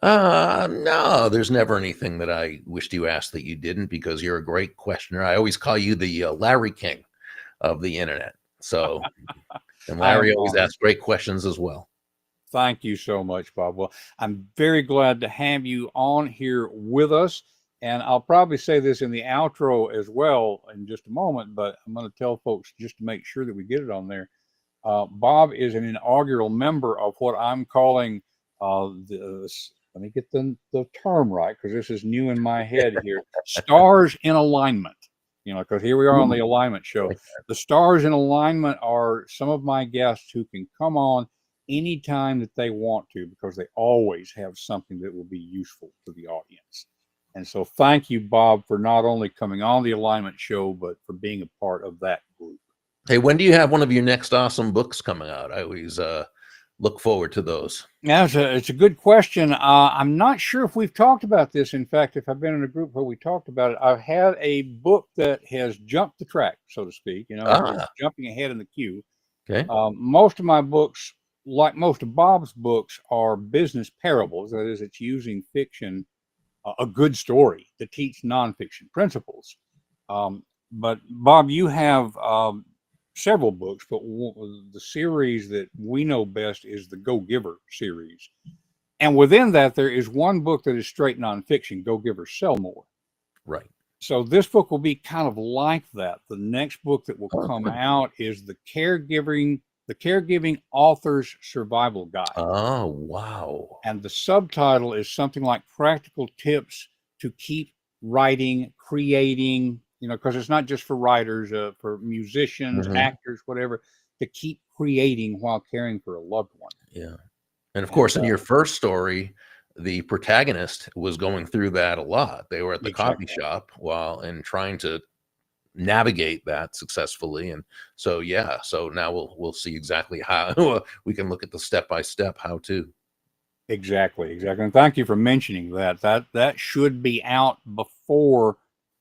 No, there's never anything that I wished you asked that you didn't, because you're a great questioner. I always call you the Larry King of the internet. So, and Larry always asks great questions as well. Thank you so much, Bob. Well, I'm very glad to have you on here with us. And I'll probably say this in the outro as well in just a moment, but I'm going to tell folks just to make sure that we get it on there. Bob is an inaugural member of what I'm calling let me get the term right, because this is new in my head here. Stars in Alignment. Because here we are on the Alignment Show. The Stars in Alignment are some of my guests who can come on anytime that they want to, because they always have something that will be useful to the audience. And so thank you, Bob, for not only coming on the Alignment Show, but for being a part of that group. Hey, when do you have one of your next awesome books coming out? I always look forward to those. Yeah, it's a good question. I'm not sure if we've talked about this. In fact, if I've been in a group where we talked about it, I've had a book that has jumped the track, so to speak, jumping ahead in the queue. Okay. Most of my books, like most of Bob's books, are business parables. That is, it's using fiction, a good story, to teach nonfiction principles. But Bob, you have several books, but the series that we know best is the Go Giver series. And within that, there is one book that is straight nonfiction, Go Giver, Sell More. Right. So this book will be kind of like that. The next book that will come out is the Caregiving Author's Survival Guide. Oh, wow. And the subtitle is something like Practical Tips to Keep Writing, Creating, because it's not just for writers, for musicians, actors, whatever, to keep creating while caring for a loved one. Yeah. And of course, in your first story, the protagonist was going through that a lot. They were at the coffee shop and trying to navigate that successfully. And so, yeah, so now we'll see exactly how we can look at the step-by-step how to. Exactly. And thank you for mentioning that. That should be out before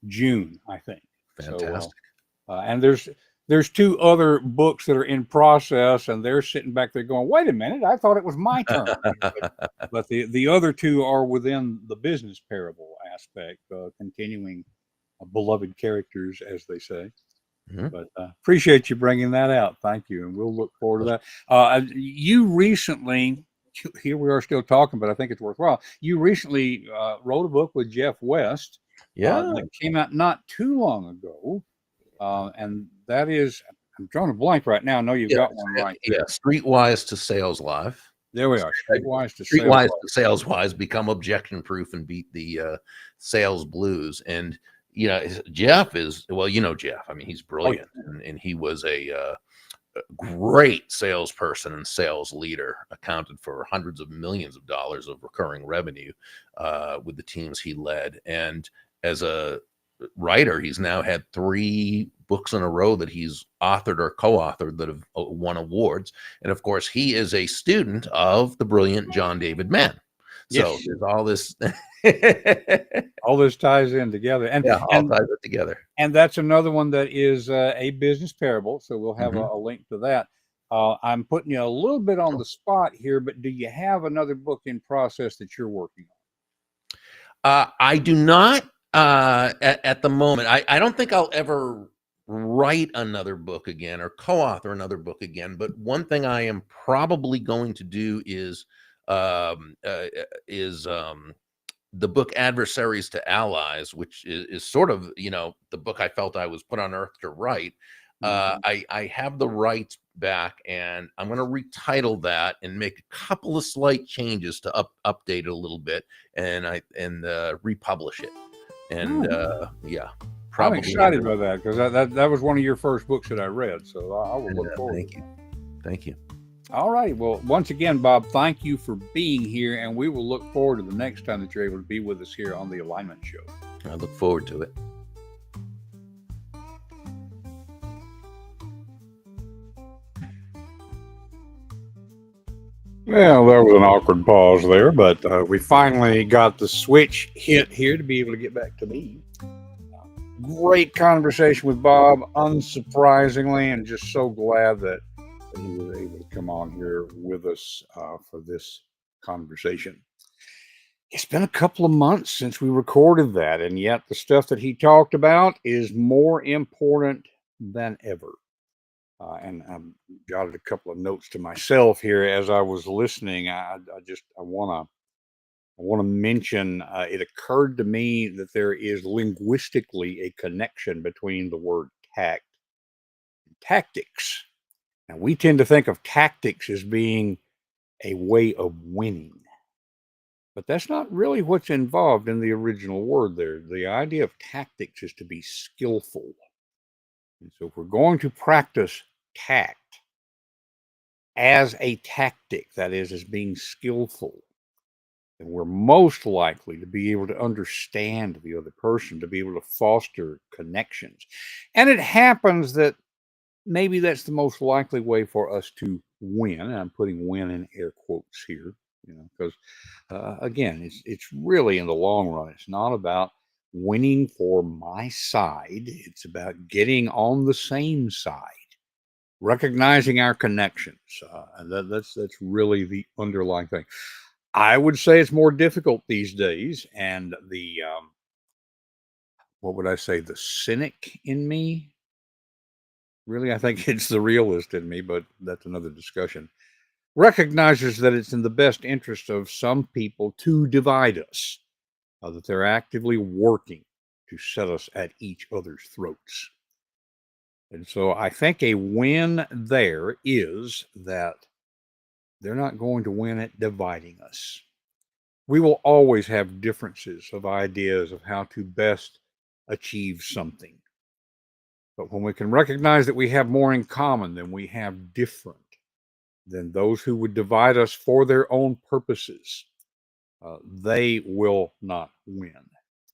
June, I think. Fantastic. So, and there's two other books that are in process, and they're sitting back there going, "Wait a minute, I thought it was my turn." But the other two are within the business parable aspect, continuing beloved characters, as they say. But appreciate you bringing that out. Thank you, and we'll look forward to that. You recently. Here we are still talking, but I think it's worthwhile. You recently wrote a book with Jeff West that came out not too long ago. And that is, I'm drawing a blank right now. I know you've got one right there. Yeah, Streetwise to Sales Live. There we are. Streetwise to Sales Wise, become objection proof and beat the sales blues. And Jeff is, well, Jeff. I mean, he's brilliant, and he was a great salesperson and sales leader, accounted for hundreds of millions of dollars of recurring revenue with the teams he led. And as a writer, he's now had 3 books in a row that he's authored or co-authored that have won awards. And of course, he is a student of the brilliant John David Mann. So there's all this. All this ties in together, and ties it together. And that's another one that is a business parable. So we'll have a link to that. I'm putting you a little bit on the spot here, but do you have another book in process that you're working on? I do not at the moment. I don't think I'll ever write another book again or co-author another book again. But one thing I am probably going to do is the book Adversaries to Allies, which is sort of, the book I felt I was put on earth to write. I have the rights back, and I'm going to retitle that and make a couple of slight changes to update it a little bit and republish it. And I'm excited about that, because that was one of your first books that I read. So I will look forward. Thank you. All right. Well, once again, Bob, thank you for being here, and we will look forward to the next time that you're able to be with us here on the Alignment Show. I look forward to it. Well, there was an awkward pause there, but we finally got the switch hit here to be able to get back to me. Great conversation with Bob, unsurprisingly, and just so glad that he was able to come on here with us for this conversation. It's been a couple of months since we recorded that, and yet the stuff that he talked about is more important than ever. And I jotted a couple of notes to myself here as I was listening. I want to mention. It occurred to me that there is linguistically a connection between the word tact and tactics. Now, we tend to think of tactics as being a way of winning, but that's not really what's involved in the original word there. The idea of tactics is to be skillful. And so if we're going to practice tact as a tactic, that is, as being skillful, then we're most likely to be able to understand the other person, to be able to foster connections. And it happens that maybe that's the most likely way for us to win. And I'm putting win in air quotes here, because again, it's really, in the long run, it's not about winning for my side. It's about getting on the same side, recognizing our connections. And that's really the underlying thing. I would say it's more difficult these days. And the, what would I say, the cynic in me, really, I think it's the realist in me, but that's another discussion, recognizes that it's in the best interest of some people to divide us, that they're actively working to set us at each other's throats. And so I think a win there is that they're not going to win at dividing us. We will always have differences of ideas of how to best achieve something. But when we can recognize that we have more in common than we have different, then those who would divide us for their own purposes, they will not win.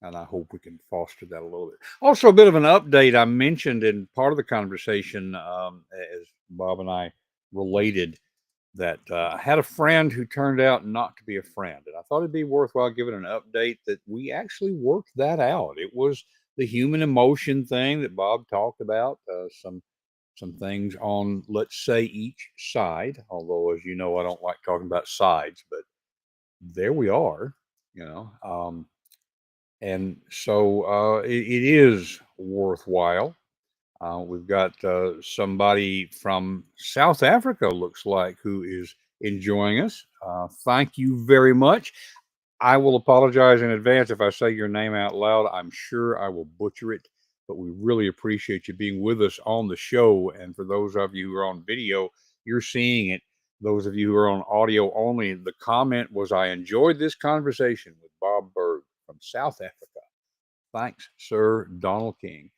And I hope we can foster that a little bit. Also, a bit of an update. I mentioned in part of the conversation, as Bob and I related, that I had a friend who turned out not to be a friend. And I thought it'd be worthwhile giving an update that we actually worked that out. It was the human emotion thing that Bob talked about, some things on, let's say, each side. Although, as you know, I don't like talking about sides, but there we are, you know. And so it is worthwhile. We've got somebody from South Africa, looks like, who is enjoying us. Thank you very much. I will apologize in advance if I say your name out loud. I'm sure I will butcher it, but we really appreciate you being with us on the show. And for those of you who are on video, you're seeing it. Those of you who are on audio only, the comment was, I enjoyed this conversation with Bob Burg from South Africa. Thanks, sir. Donn King.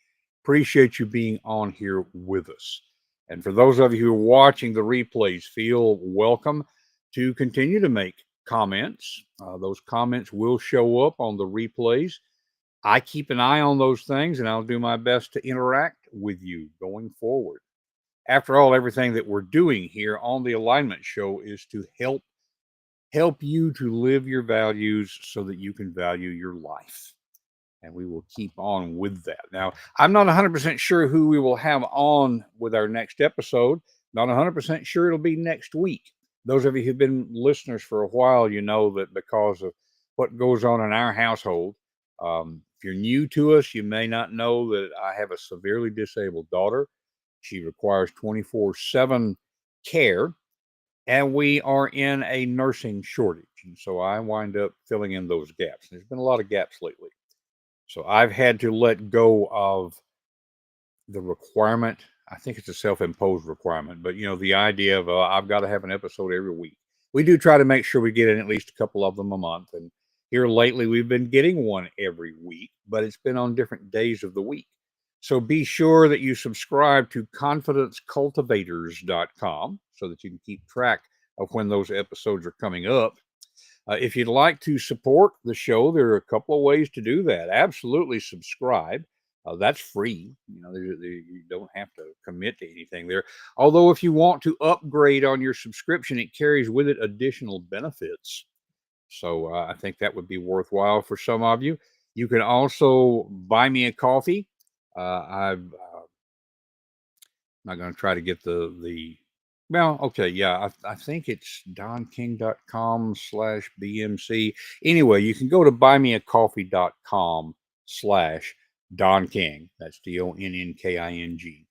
Appreciate you being on here with us. And for those of you who are watching the replays, feel welcome to continue to make comments. Those comments will show up on the replays. I keep an eye on those things, and I'll do my best to interact with you going forward. After all, everything that we're doing here on the Alignment Show is to help you to live your values so that you can value your life. And we will keep on with that. Now, I'm not 100% sure who we will have on with our next episode. Not 100% sure it'll be next week. Those of you who've been listeners for a while, you know that because of what goes on in our household, if you're new to us, you may not know that I have a severely disabled daughter. She requires 24/7 care, and we are in a nursing shortage. And so I wind up filling in those gaps. There's been a lot of gaps lately. So I've had to let go of the requirement. I think it's a self-imposed requirement, but you know, the idea of I've got to have an episode every week. We do try to make sure we get in at least a couple of them a month. And here lately, we've been getting one every week, but it's been on different days of the week. So be sure that you subscribe to confidencecultivators.com so that you can keep track of when those episodes are coming up. If you'd like to support the show, there are a couple of ways to do that. Absolutely subscribe. That's free. You know, you don't have to commit to anything there. Although if you want to upgrade on your subscription, it carries with it additional benefits. So I think that would be worthwhile for some of you. You can also buy me a coffee. I'm not going to try to get well, okay, yeah, I think it's donking.com/BMC. Anyway, you can go to buymeacoffee.com/Donn King. That's DONNKING.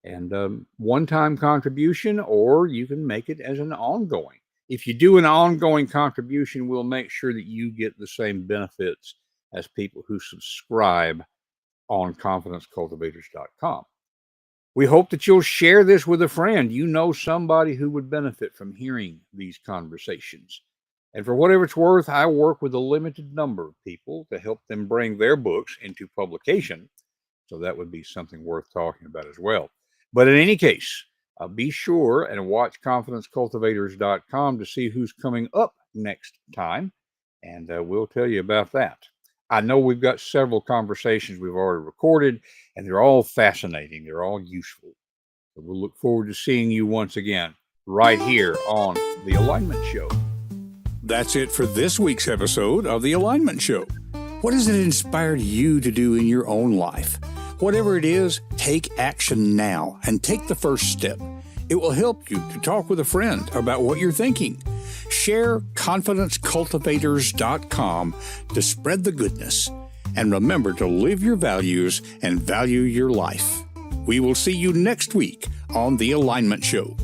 And one-time contribution, or you can make it as an ongoing. If you do an ongoing contribution, we'll make sure that you get the same benefits as people who subscribe on confidencecultivators.com. We hope that you'll share this with a friend. You know somebody who would benefit from hearing these conversations. And for whatever it's worth, I work with a limited number of people to help them bring their books into publication. So that would be something worth talking about as well. But in any case, be sure and watch confidencecultivators.com to see who's coming up next time. And we'll tell you about that. I know we've got several conversations we've already recorded, and they're all fascinating. They're all useful. So we'll look forward to seeing you once again right here on The Alignment Show. That's it for this week's episode of The Alignment Show. What has it inspired you to do in your own life? Whatever it is, take action now and take the first step. It will help you to talk with a friend about what you're thinking. Share confidencecultivators.com to spread the goodness. And remember to live your values and value your life. We will see you next week on The Alignment Show.